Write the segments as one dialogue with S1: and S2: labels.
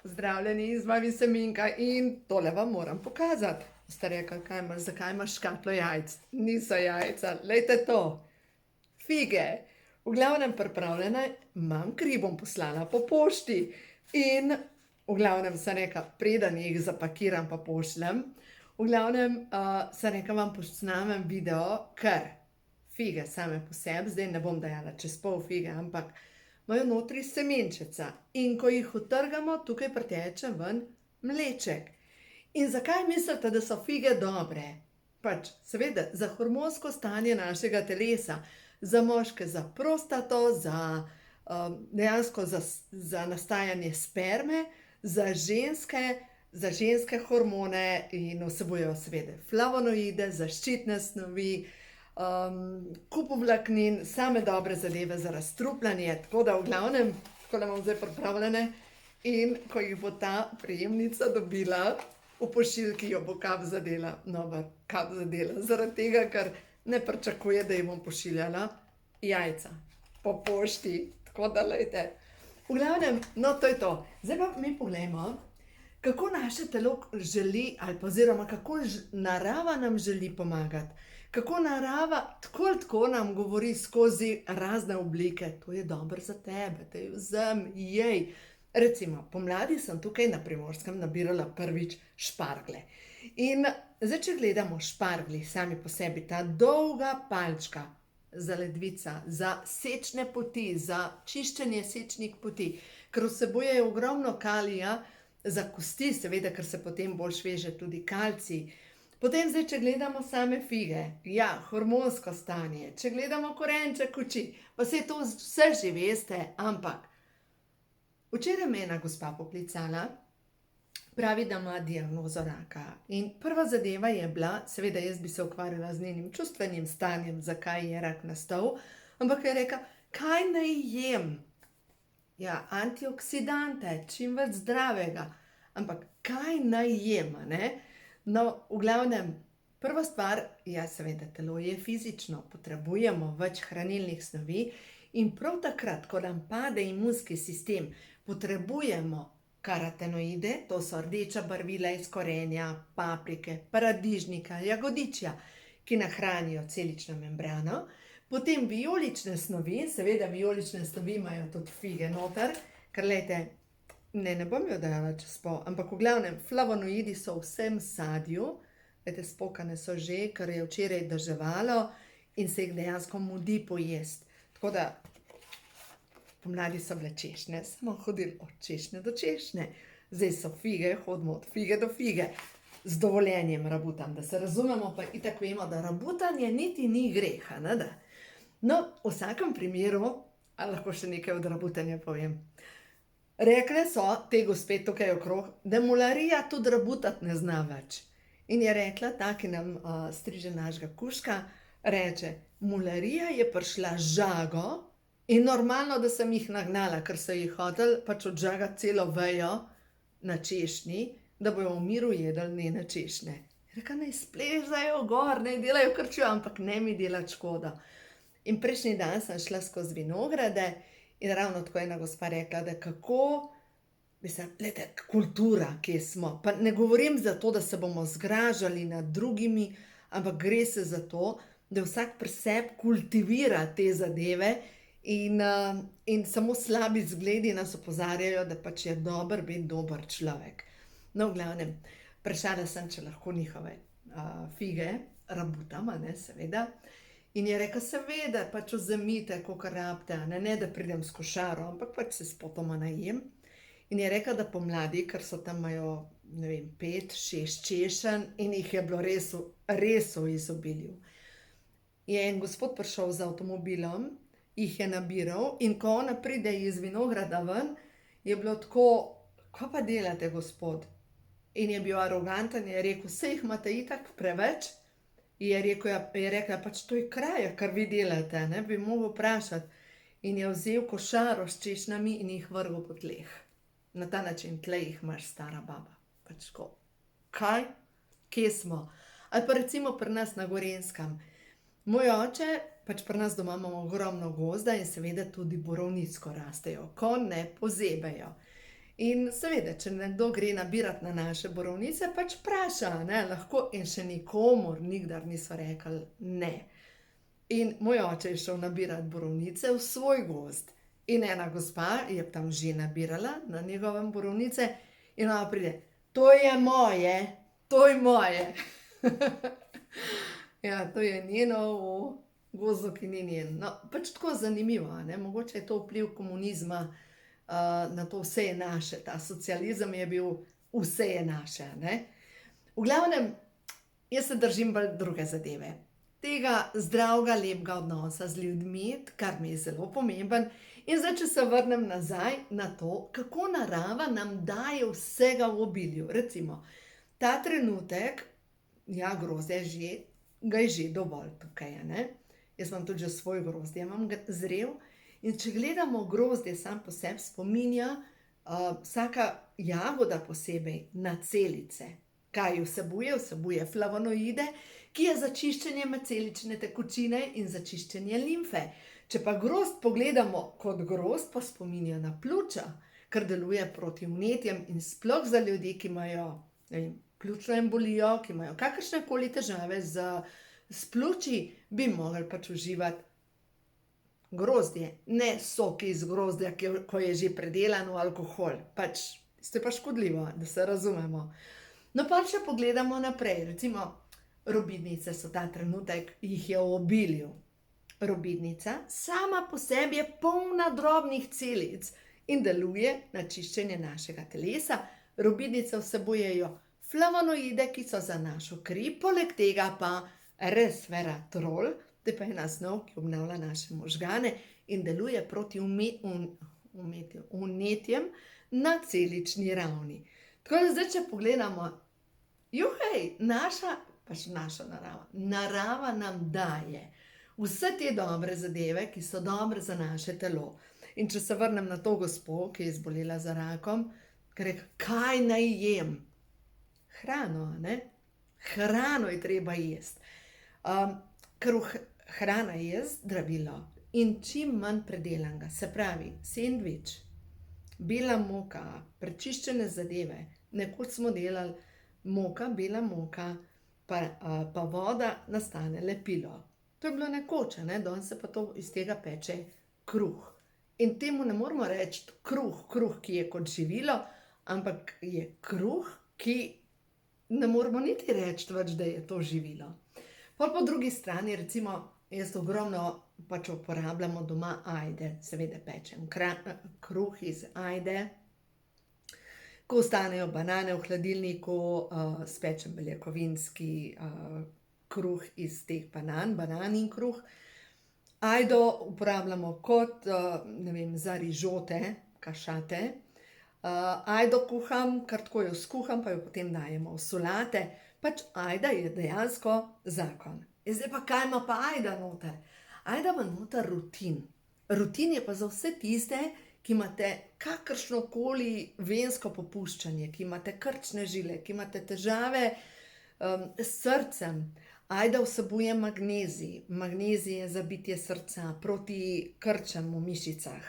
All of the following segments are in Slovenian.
S1: Zdravljeni, z vami sem Minka in tole vam moram pokazati. Ste rekli, zakaj imaš škatlo jajc? Niso jajca, lejte to. Fige. V glavnem pripravljene, imam, kri bom poslala po pošti. In v glavnem sem rekla, preden jih zapakiram pa pošljem, v glavnem sem rekla, vam posnamem video, ker fige same po sebi, zdaj ne bom dajala čez pol fige, ampak imajo notri semenčica in ko jih utrgamo, tukaj priteče ven mleček. In zakaj mislite, da so fige dobre? Pač, seveda, za hormonsko stanje našega telesa, za moške, za prostato, dejansko za nastajanje sperme, za ženske hormone in vsebujejo seveda flavonoide, zaščitne snovi, kup vlaknin, same dobre zadeve za razstrupljanje, tako da v glavnem, tako da imam zdaj pripravljene in ko jih bo ta prejemnica dobila v pošiljki, jo bo kap zadela, zaradi tega, ker ne pričakuje, da ji bom pošiljala jajca po pošti, tako da lejte. V glavnem, no to je to. Zdaj pa mi poglejmo, kako naše telo želi, ali pa oziroma kako narava nam želi pomagati. Kako narava tako nam govori skozi razne oblike. To je dobro za tebe, te vzem, jej. Recimo, pomladi sem tukaj na Primorskem nabirala prvič šparglje. In zdaj, če gledamo šparglji sami po sebi, ta dolga palčka za ledvica, za sečne poti, za čiščenje sečnih poti, ker vsebujejo ogromno kalija, za kosti, seveda, ker se potem bolj veže tudi kalcij. Potem zdaj, če gledamo same fige, ja, hormonsko stanje, če gledamo korenček oči, pa se to vse že veste, ampak včeraj me je ena gospa poklicala, pravi, da ima diagnozo raka. In prva zadeva je bila, seveda jaz bi se ukvarjala z njenim čustvenim stanjem, zakaj je rak nastal, ampak je rekla, kaj naj jem? Ja, antioksidante, čim več zdravega. Ampak kaj naj jem, ne? No, v glavnem, prva stvar, ja, seveda, telo je fizično, potrebujemo več hranilnih snovi in prav takrat, ko nam pade imunski sistem, potrebujemo karotenoide, to so rdeča barvila iz korenja, paprike, paradižnika, jagodičja, ki nahranijo celično membrano, potem vijolične snovi, seveda vijolične snovi imajo tudi fige noter, ker lejte, ne bom jo dajala čez pol, ampak v glavnem, flavonoidi so v vsem sadju, lejte, spokane so že, ker je včeraj deževalo in se jih dejansko mudi pojesti. Tako da, pomladi so bile češnje, smo hodili od češnje do češnje, zdaj so fige, hodimo od fige do fige. Z dovoljenjem rabutam, da se razumemo, pa itak vemo, da rabutanje niti ni greha, ne da? No, v vsakem primeru, ali lahko še nekaj od rabutanja povem. Rekle so te gospe tukaj okrog, da mularija tudi rabutati ne zna več. In je rekla, ta, ki nam striže našega kužka, reče, mularija je prišla žago in normalno, da sem jih nagnala, ker so jih hoteli pač odžagati celo vejo na češnji, da bojo v miru jedli njene češnje. Rekla, naj splezajo gor, naj delajo krčijo, ampak ne mi delati škodo. In prejšnji dan sem šla skozi vinograde in ravno tako ena gospa rekla, da kako, mislim, glejte, kultura, kje smo. Pa ne govorim zato, da se bomo zgražali nad drugimi, ampak gre se za to, da vsak pri sebi kultivira te zadeve in samo slabi zgledi nas opozarjajo, da pač je dober biti dober človek. No, v glavnem, vprašala sem, če lahko njihove fige rabutam, ne, seveda. In je rekel, seveda, pač vzemite, kolikor rabite, ne da pridem s košaro, ampak pač se spotoma najem. In je rekel, da pomladi, ker so tam imajo, ne vem, 5, 6 češenj in jih je bilo res v izobilju. Je en gospod prišel z avtomobilom, jih je nabiral in ko ona pride iz vinograda ven, je bilo tako, kaj pa delate, gospod? In je bil aroganten, je rekel, saj jih imate itak preveč. Je rekla, pač to je kraja, kar vi delate, ne, bi mogel vprašati. In je vzel košaro s češnjami in jih vrgel po tleh. Na ta način, tle jih imaš, stara baba. Pač ko, kaj? Kje smo? Ali pa recimo pri nas na Gorenjskem. Moj oče, pač pri nas doma imamo ogromno gozda in seveda tudi borovnicko rastejo, ko ne pozebejo. In seveda, če nekdo gre nabirati na naše borovnice, pač vpraša, ne, lahko, in še nikomur nikdar niso rekli ne. In moj oče je šel nabirati borovnice v svoj gozd. In ena gospa je tam že nabirala na njegovem borovnice in ona pride, to je moje, to je moje. Ja, to je njeno v gozdu, ki ni njen. No, pač tako zanimivo, ne, mogoče je to vpliv komunizma, na to vse je naše, ta socializem je bil vse je naše, ne. V glavnem, jaz se držim bolj druge zadeve. Tega zdravega, lepega odnosa z ljudmi, kar mi je zelo pomemben. In zdaj, če se vrnem nazaj na to, kako narava nam daje vsega v obilju. Recimo, ta trenutek, ja, grozdje ga je že dovolj tukaj, ne. Jaz imam tudi že svoj grozdje, imam ga zrel. In če gledamo grozdje sam po sebi, spominja vsaka jagoda posebej na celice. Kaj vsebuje? Vsebuje flavonoide, ki je za čiščenje medcelične tekočine in za čiščenje limfe. Če pa grozd pogledamo kot grozd, pa spominja na pljuča, ker deluje proti vnetjem in sploh za ljudi, ki imajo, ne vem, pljučno embolijo, ki imajo kakršnekoli težave s pljuči, bi mogli pač uživati grozdje, ne soki iz grozdja, ko je že predelano, alkohol. Pač, to je pa škodljivo, da se razumemo. No, pa če pogledamo naprej, recimo, robidnice so ta trenutek, jih je v obilju. Robidnica sama po sebi je polna drobnih celic in deluje na čiščenje našega telesa. Robidnice vsebujejo flavonoide, ki so za našo kri, poleg tega pa resveratrol, to je pa ena snov, ki obnavlja naše možgane in deluje proti vnetjem na celični ravni. Tako da zdaj, če pogledamo, naša narava nam daje vse te dobre zadeve, ki so dobre za naše telo. In če se vrnem na to gospo, ki je zbolela za rakom, ki je rekla, kaj naj jem? Hrano, ne? Hrano je treba jesti. Ker hrana je zdravilo in čim manj predelanega, se pravi, sendvič, bela moka, prečiščene zadeve. Nekoč smo delali bela moka, pa voda, nastane lepilo. To je bilo nekoč, ne, danes se pa to iz tega peče kruh. In temu ne moremo reči kruh, ki je kot živilo, ampak je kruh, ki ne moremo niti reči več, da je to živilo. Pol po drugi strani, recimo, jaz ogromno pač uporabljamo doma ajde, seveda pečem kruh iz ajde. Ko ostanejo banane v hladilniku, spečem beljakovinski kruh iz teh bananin kruh. Ajdo uporabljamo kot, ne vem, za rižote, kašate. Ajdo kuham, kar tako jo skuham, pa jo potem dajemo v solate. Pač ajda je dejansko zakon. In zdaj pa, kaj ima pa ajda noter? Ajda ima noter rutin. Rutin je pa za vse tiste, ki imate kakršnokoli vensko popuščanje, ki imate krčne žile, ki imate težave s srcem. Ajda vsebuje magnezij. Magnezij je za bitje srca, proti krčem v mišicah.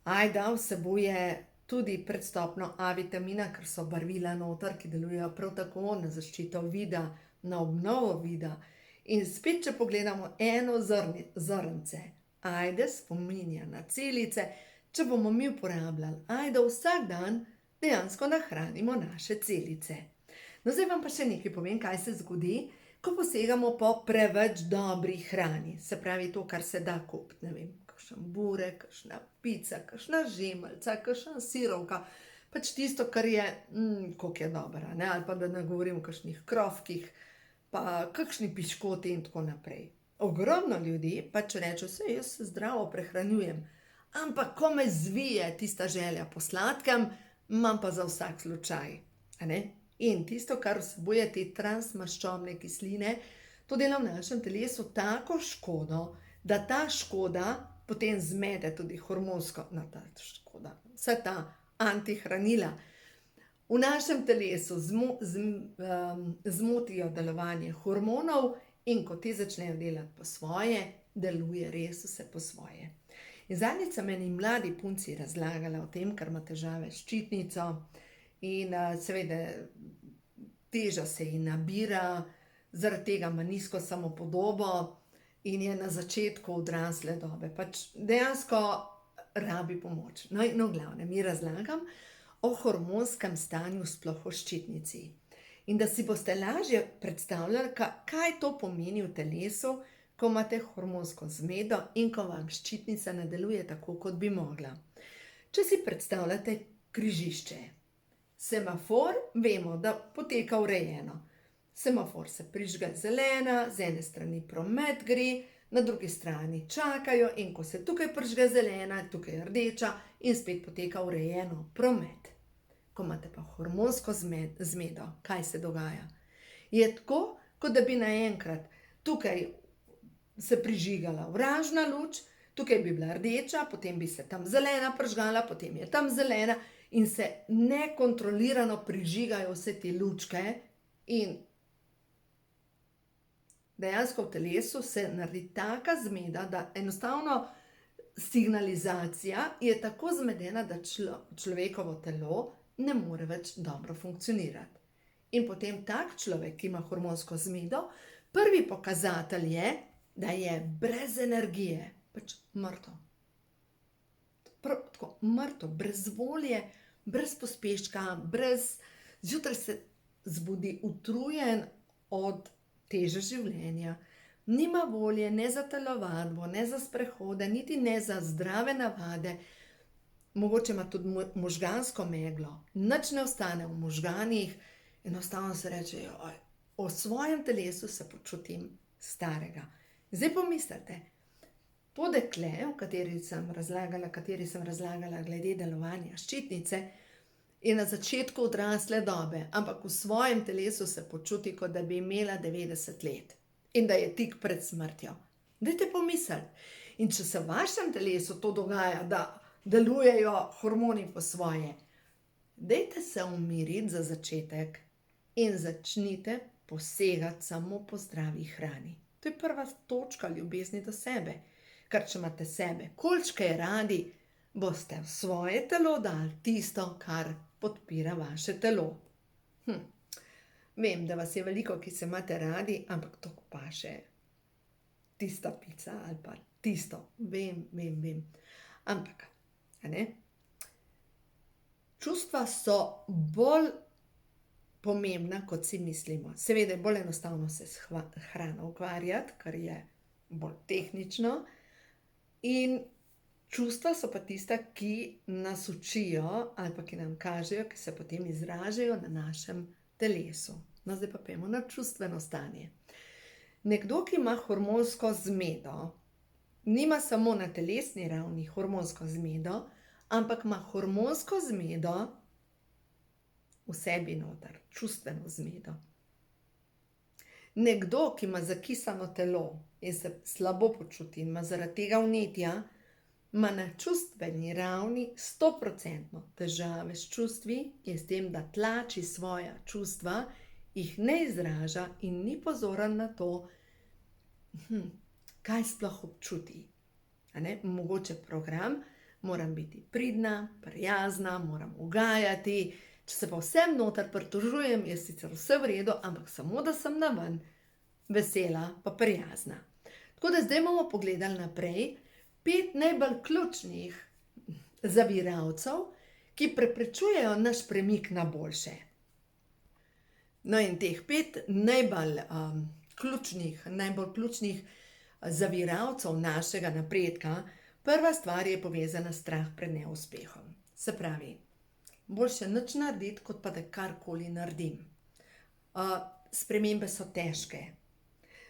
S1: Ajda vsebuje tudi predstopno A vitamina, ker so barvila noter, ki delujejo prav tako na zaščito vida, na obnovo vida. In spet, če pogledamo eno zrnce, ajde spominja na celice. Če bomo mi uporabljali ajdo vsak dan, dejansko nahranimo naše celice. No, zdaj vam pa še nekaj povem, kaj se zgodi, ko posegamo po preveč dobri hrani. Se pravi to, kar se da kupiti, ne vem, kakšen burek, kakšna pica, kakšna žemljica, kakšna sirovka. Pač tisto, kar je, koliko je dobra, ne, ali pa da ne govorim o kakšnih krofkih, pa kakšni piškoti in tako naprej. Ogromno ljudi pač reče, saj jaz se zdravo prehranjujem, ampak ko me zvije tista želja po sladkem, imam pa za vsak slučaj, a ne. In tisto, kar vsebuje te transmaščobne kisline, to dela v našem telesu tako škodo, da ta škoda potem zmede tudi hormonsko, ta škoda, vsa ta antihranila v našem telesu zmotijo delovanje hormonov in ko te začnejo delati po svoje, deluje res vse po svoje. In zadnjič sem eni mladi punci razlagala o tem, ker ima težave s ščitnico in seveda teža se ji nabira, zaradi tega ima nizko samopodobo in je na začetku odrasle dobe. Pač dejansko rabi pomoč. No in v glavnem ji razlagam o hormonskem stanju sploh v ščitnici. In da si boste lažje predstavljali, kaj to pomeni v telesu, ko imate hormonsko zmedo in ko vam ščitnica ne deluje tako, kot bi mogla. Če si predstavljate križišče, semafor vemo, da poteka urejeno. Semafor se prižge zelena, z ene strani promet gre, na drugi strani čakajo in ko se tukaj prižge zelena, tukaj je rdeča in spet poteka urejeno promet. Ko imate pa hormonsko zmedo, kaj se dogaja? Je tako, kot da bi naenkrat tukaj se prižigala oranžna luč, tukaj bi bila rdeča, potem bi se tam zelena prižgala, potem je tam zelena in se nekontrolirano prižigajo vse te lučke in dejansko v telesu se naredi taka zmeda, da enostavno signalizacija je tako zmedena, da človekovo telo ne more več dobro funkcionirati. In potem tak človek, ki ima hormonsko zmedo, prvi pokazatelj je, da je brez energije, pač mrtev. Tako mrtev, brez volje, brez pospeška, zjutraj se zbudi utrujen od teže življenja. Nima volje ne za telovadbo, ne za sprehode, niti ne za zdrave navade. Mogoče ima tudi možgansko meglo, nič ne ostane v možganih, enostavno se reče, o svojem telesu se počutim starega. Zdaj pomislite, to dekle, o kateri sem razlagala glede delovanja ščitnice, je na začetku odrasle dobe, ampak v svojem telesu se počuti, kot da bi imela 90 let in da je tik pred smrtjo. Dajte pomisliti. In če se v vašem telesu to dogaja, da delujejo hormoni po svoje, dajte se umiriti za začetek in začnite posegati samo po zdravi hrani. To je prva točka ljubezni do sebe. Ker če imate sebe kolikčkaj radi, boste v svoje telo dali tisto, kar podpira vaše telo. Vem, da vas je veliko, ki se imate radi, ampak to paše tista pica ali pa tisto. Vem. Ampak, čustva so bolj pomembna, kot si mislimo. Seveda je bolj enostavno se s hrano ukvarjati, kar je bolj tehnično. In čustva so pa tista, ki nas učijo ali pa ki nam kažejo, ki se potem izražajo na našem telesu. No, zdaj pa pojdimo na čustveno stanje. Nekdo, ki ima hormonsko zmedo, nima samo na telesni ravni hormonsko zmedo, ampak ima hormonsko zmedo v sebi noter, čustveno zmedo. Nekdo, ki ima zakisano telo in se slabo počuti in ima zaradi tega vnetja, ima na čustveni ravni 100% težave s čustvi in s tem, da tlači svoja čustva, jih ne izraža in ni pozoren na to, kaj sploh občuti. Mogoče program, moram biti pridna, prijazna, moram ugajati, če se pa vsem noter pritožujem, je sicer vse v redu, ampak samo, da sem naven vesela pa prijazna. Tako da zdaj bomo pogledali naprej 5 najbolj ključnih zaviralcev, ki preprečujejo naš premik na boljše. No in teh 5 najbolj ključnih zaviralcev našega napredka, prva stvar je povezana s strah pred neuspehom. Se pravi, boljše nič narediti, kot pa da karkoli naredim. Spremembe so težke.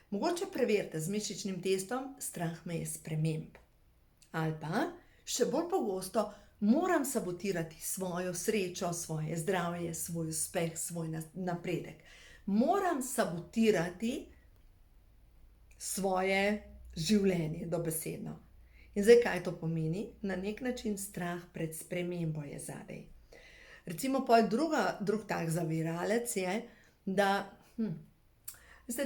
S1: Mogoče preverite z mišičnim testom, strah me je sprememb. Ali pa, še bolj pogosto, moram sabotirati svojo srečo, svoje zdravje, svoj uspeh, svoj napredek. Moram sabotirati svoje življenje dobesedno. In zdaj, kaj to pomeni? Na nek način strah pred spremembo je zadaj. Recimo, drug tak zaviralec je, da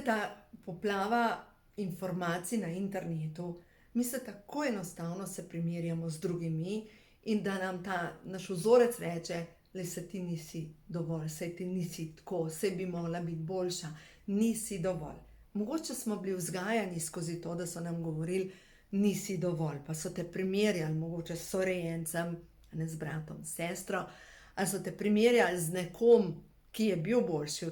S1: ta poplava informacij na internetu mi se tako enostavno se primerjamo z drugimi in da nam ta naš vzorec reče, le se ti nisi dovolj, saj ti nisi tako, saj bi mogla biti boljša, nisi dovolj. Mogoče smo bili vzgajani skozi to, da so nam govorili, nisi dovolj, pa so te primerjali mogoče s sorejencem, ne z bratom, sestro, ali so te primerjali z nekom, ki je bil boljši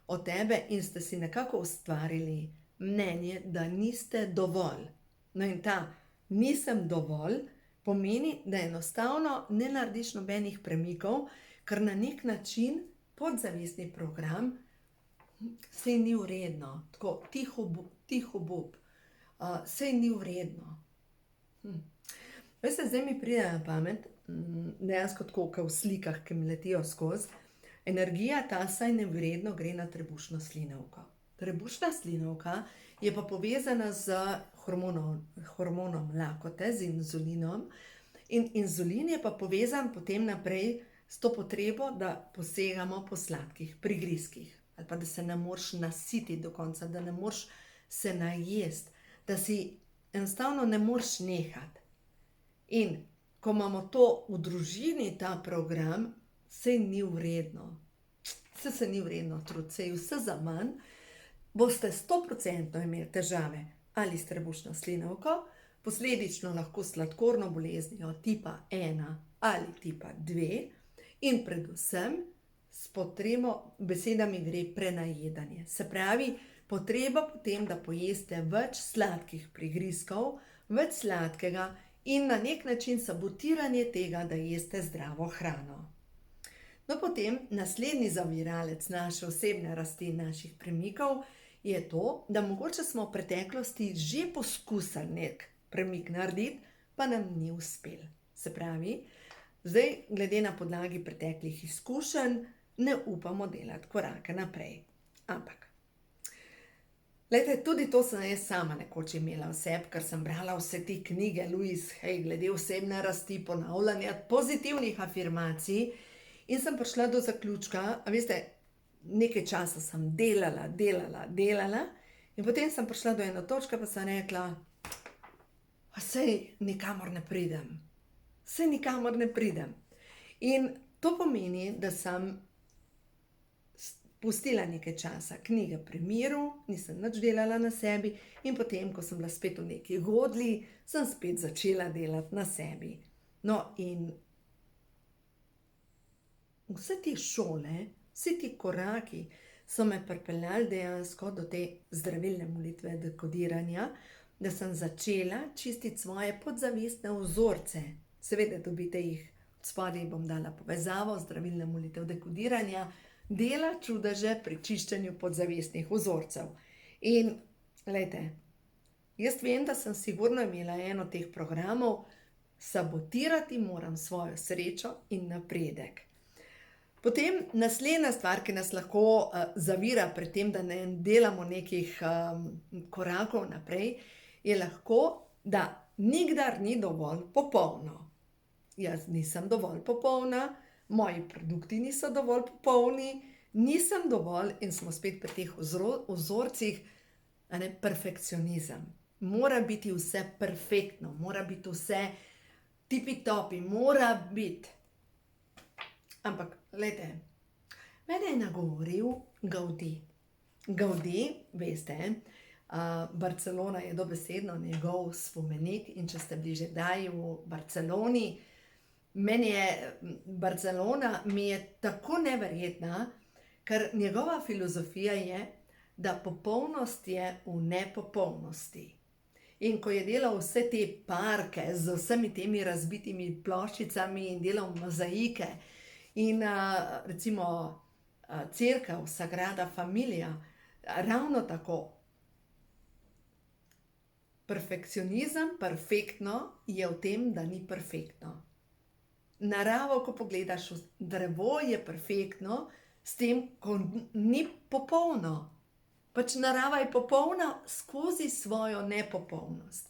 S1: od tebe in ste si nekako ustvarili mnenje, da niste dovolj. No in ta nisem dovolj pomeni, da enostavno ne narediš nobenih premikov, ker na nek način podzavestni program sej ni vredno, tako tiho bob, sej ni vredno. Veste, zdaj mi pride na pamet, dejansko tako, kot v slikah, ki mi letijo skozi, energija ta saj nevredno gre na trebušno slinavko. Trebušna slinavka je pa povezana z hormonom lakote, z inzulinom, in inzulin je pa povezan potem naprej s to potrebo, da posegamo po sladkih prigrizkih, ali pa da se ne moreš nasiti do konca, da ne moreš se najesti, da si enostavno ne moreš nehati. In ko imamo to v družini, ta program, sej ni vredno. Se ni vredno truditi, sej vse za manj, boste 100% imeli težave ali s trebušno slinavko, posledično lahko s sladkorno boleznijo tipa 1 ali tipa 2 in predvsem s potrebo, besedami gre prenajedanje. Se pravi, potreba potem, da pojeste več sladkih prigrizkov, več sladkega in na nek način sabotiranje tega, da jeste zdravo hrano. No, potem naslednji zaviralec naše osebne rasti in naših premikov je to, da mogoče smo v preteklosti že poskusili nek premik narediti, pa nam ni uspel. Se pravi, zdaj glede na podlagi preteklih izkušenj ne upamo delati korake naprej. Ampak, glejte, tudi to sem jaz sama nekoč imela v sebi, ker sem brala vse te knjige Louise Hay glede osebne rasti, ponavljanja pozitivnih afirmacij in sem prišla do zaključka, a veste, nekaj časa sem delala in potem sem prišla do ene točke, pa sem rekla, a sej nikamor ne pridem. In to pomeni, da sem pustila nekaj časa knjige pri miru, nisem nič delala na sebi in potem, ko sem bila spet v neki godlji, sem spet začela delati na sebi. No, in vse te šole, vsi ti koraki so me pripeljali dejansko do te zdravilne molitve dekodiranja, da sem začela čistiti svoje podzavestne vzorce. Seveda dobite jih, spodaj bom dala povezavo, zdravilna molitev dekodiranja, dela čudeže pri čiščenju podzavestnih vzorcev. In, glejte, jaz vem, da sem sigurno imela eno teh programov, sabotirati moram svojo srečo in napredek. Potem naslednja stvar, ki nas lahko zavira pred tem, da ne delamo nekih korakov naprej, je lahko, da nikdar ni dovolj popolno. Jaz nisem dovolj popolna, moji produkti niso dovolj popolni, nisem dovolj in smo spet pri teh vzorcih, perfekcionizem. Mora biti vse perfektno, mora biti vse tipi-topi, mora biti. Ampak, glejte, mene je nagovoril Gaudí. Gaudí, veste, Barcelona je dobesedno njegov spomenik in če ste bili že kdaj v Barceloni, Barcelona mi je tako neverjetna, ker njegova filozofija je, da popolnost je v nepopolnosti. In ko je delal vse te parke z vsemi temi razbitimi ploščicami in delal mozaike, in recimo cerkev Sagrada Familia, ravno tako. Perfekcionizem, perfektno je v tem, da ni perfektno. Naravo, ko pogledaš, drevo je perfektno, s tem, ko ni popolno. Pač narava je popolna skozi svojo nepopolnost.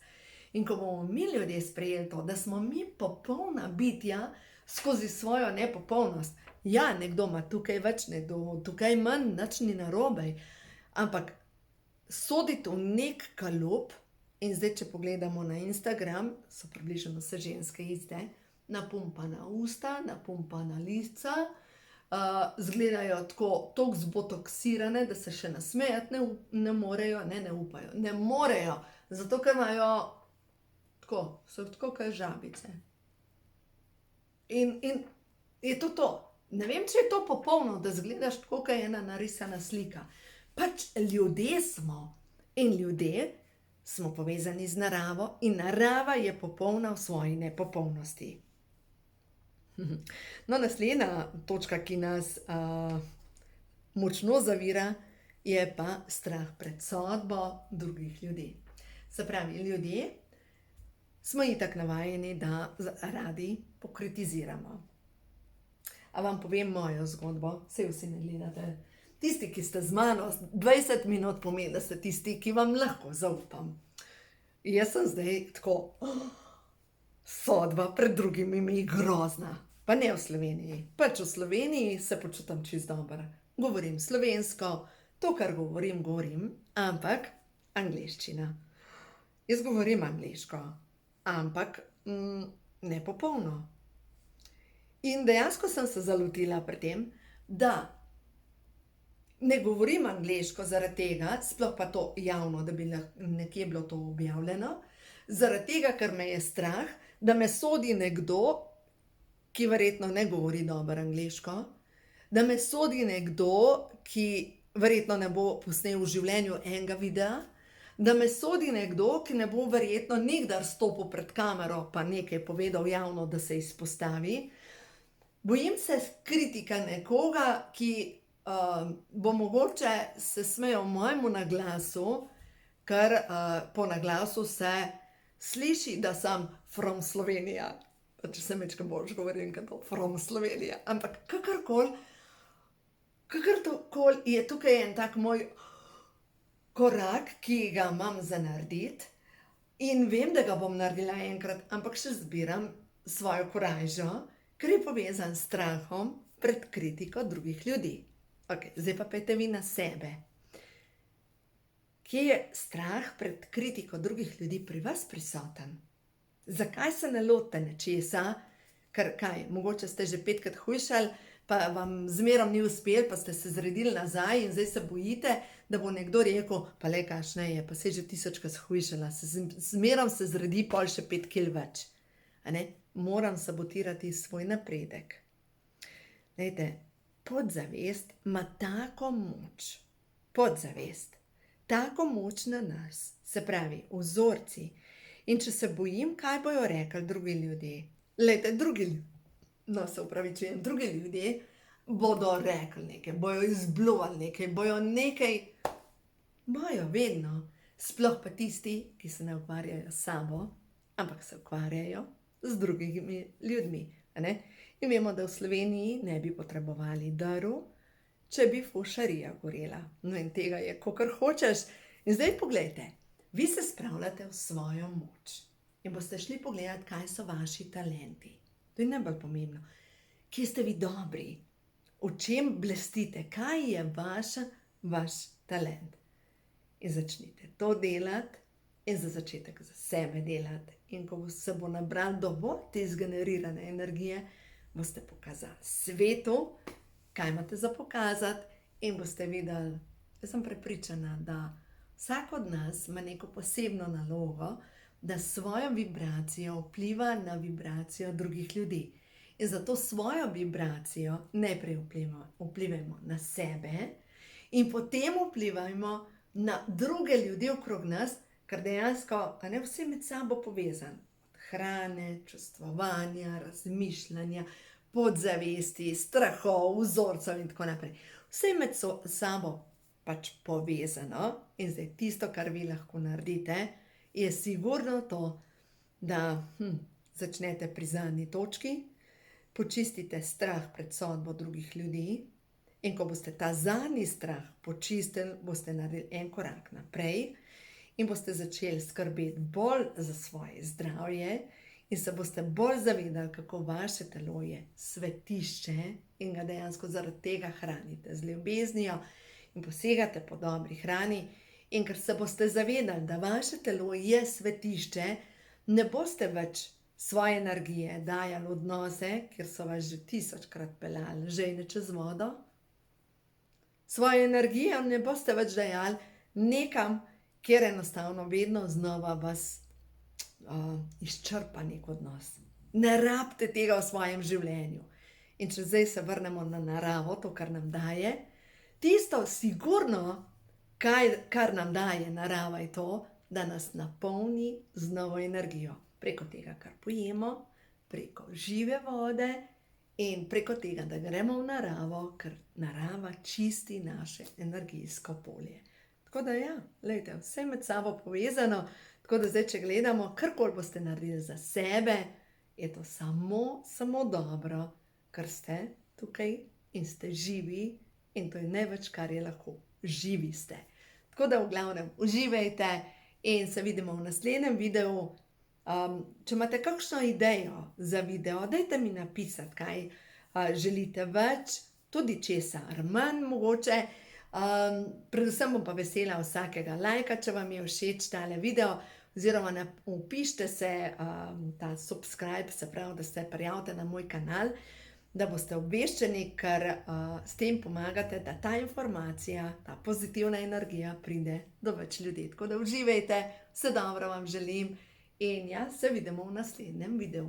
S1: In ko bomo mi ljudje sprejeli to, da smo mi popolna bitja, skozi svojo nepopolnost. Ja, nekdo ima tukaj več, nekdo tukaj manj, nič ni narobe, ampak soditi v nek kalup In zdaj, če pogledamo na Instagram, so približno vse ženske iste, napumpana usta, napumpana lica, izgledajo tako zbotoksirane, da se še nasmejati ne morejo, ne upajo, ne morejo, zato ker imajo so tako kot žabice. In je to. Ne vem, če je to popolno, da izgledaš tako, kot je ena narisana slika. Pač ljudje smo in ljudje smo povezani z naravo in narava je popolna v svoji nepopolnosti. No, naslednja točka, ki nas močno zavira, je pa strah pred sodbo drugih ljudi. Se pravi, ljudje smo itak navajeni, da radi pokritiziramo. A vam povem mojo zgodbo, saj vsi ne gledate. Tisti, ki ste z mano 20 minut, pomeni, da ste tisti, ki vam lahko zaupam. Jaz sem zdaj tako, sodba pred drugimi mi je grozna. Pa ne v Sloveniji. Pač v Sloveniji se počutim čisto dobro. Govorim slovensko, to, kar govorim, ampak angleščina. Jaz govorim angleško, ampak ne popolno. In dejansko sem se zalotila pri tem, da ne govorim angleško zaradi tega, sploh pa to javno, da bi nekje bilo to objavljeno, zaradi tega, ker me je strah, da me sodi nekdo, ki verjetno ne govori dobro angleško, da me sodi nekdo, ki verjetno ne bo posnel v življenju enega videa, da me sodi nekdo, ki ne bo verjetno nikdar stopil pred kamero pa nekaj povedal javno, da se izpostavi. Bojim se kritika nekoga, ki bo mogoče se smejal mojemu naglasu, ker po naglasu se sliši, da sem from Slovenija. Če se mečkam boljš govorim, kot to from Slovenija. Ampak kakorkoli je tukaj en tak moj korak, ki ga imam za narediti in vem, da ga bom naredila enkrat, ampak še zbiram svojo korajžo, ker je povezan s strahom pred kritiko drugih ljudi. Ok, zdaj pa pojdite vi na sebe. Kje je strah pred kritiko drugih ljudi pri vas prisoten? Zakaj se ne lotite nečesa? Ker kaj, mogoče ste že 5krat hujšali, pa vam zmerom ni uspelo, pa ste se zredili nazaj in zdaj se bojite, da bo nekdo rekel, pa le kakšna je, pa se je že 1000krat hujšala, zmerom se zredi pol še 5 kil več. Moram sabotirati svoj napredek. Glejte, podzavest ima tako moč. Podzavest. Tako moč na nas. Se pravi, vzorci. In če se bojim, kaj bojo rekli drugi ljudje. Glejte, drugi ljudje bodo rekli nekaj, bojo izbljuvali nekaj, bojo vedno. Sploh pa tisti, ki se ne ukvarjajo s sabo, ampak se ukvarjajo z drugimi ljudmi. In vemo, da v Sloveniji ne bi potrebovali drv, če bi fušarija gorela. No in tega je, kakor hočeš. In zdaj poglejte, vi se spravljate v svojo moč in boste šli pogledati, kaj so vaši talenti. To je najbolj pomembno. Kje ste vi dobri? V čem blestite? Kaj je vaš talent? In začnite to delati in za začetek za sebe delati. In ko se bo nabral dovolj te zgenerirane energije, boste pokazali svetu, kaj imate za pokazati in boste videli, jaz sem prepričana, da vsak od nas ima neko posebno nalogo, da svojo vibracijo vpliva na vibracijo drugih ljudi. In zato svojo vibracijo najprej vplivajmo na sebe in potem vplivajmo na druge ljudi okrog nas, ker dejansko vse med sabo povezan. Od hrane, čustvovanja, razmišljanja, podzavesti, strahov, vzorcev in tako naprej. Vse med sabo pač povezano in zdaj tisto, kar vi lahko naredite, je sigurno to, da začnete pri zadnji točki, počistite strah pred sodbo drugih ljudi in ko boste ta zadnji strah počistili, boste naredili en korak naprej in boste začeli skrbeti bolj za svoje zdravje in se boste bolj zavedali, kako vaše telo je svetišče in ga dejansko zaradi tega hranite z ljubeznijo in posegate po dobri hrani In ker se boste zavedali, da vaše telo je svetišče, ne boste več svoje energije dajali v odnose, kjer so vas že 1000-krat peljali žejne čez vodo. Svojo energijo ne boste več dajali nekam, kjer enostavno vedno znova vas izčrpa nek odnos. Ne rabite tega v svojem življenju. In če zdaj se vrnemo na naravo, to, kar nam daje, tisto sigurno, kar nam daje narava, je to, da nas napolni z novo energijo. Preko tega, kar pojemo, preko žive vode in preko tega, da gremo v naravo, ker narava čisti naše energijsko polje. Tako da ja, glejte, vse je med sabo povezano, tako da zdaj, če gledamo, karkoli boste naredili za sebe, je to samo dobro, ker ste tukaj in ste živi in to je največ, kar je lahko. Živi ste. Tako da v glavnem uživajte in se vidimo v naslednjem videu. Če imate kakšno idejo za video, dajte mi napisati, kaj želite več, tudi česar manj mogoče. Predvsem bom pa vesela vsakega lajka, če vam je všeč tale video, oziroma vpišite se ta subscribe, se pravi, da se prijavite na moj kanal, da boste obveščeni, ker s tem pomagate, da ta informacija, ta pozitivna energija pride do več ljudi. Tako da uživajte, vse dobro vam želim in ja, se vidimo v naslednjem videu.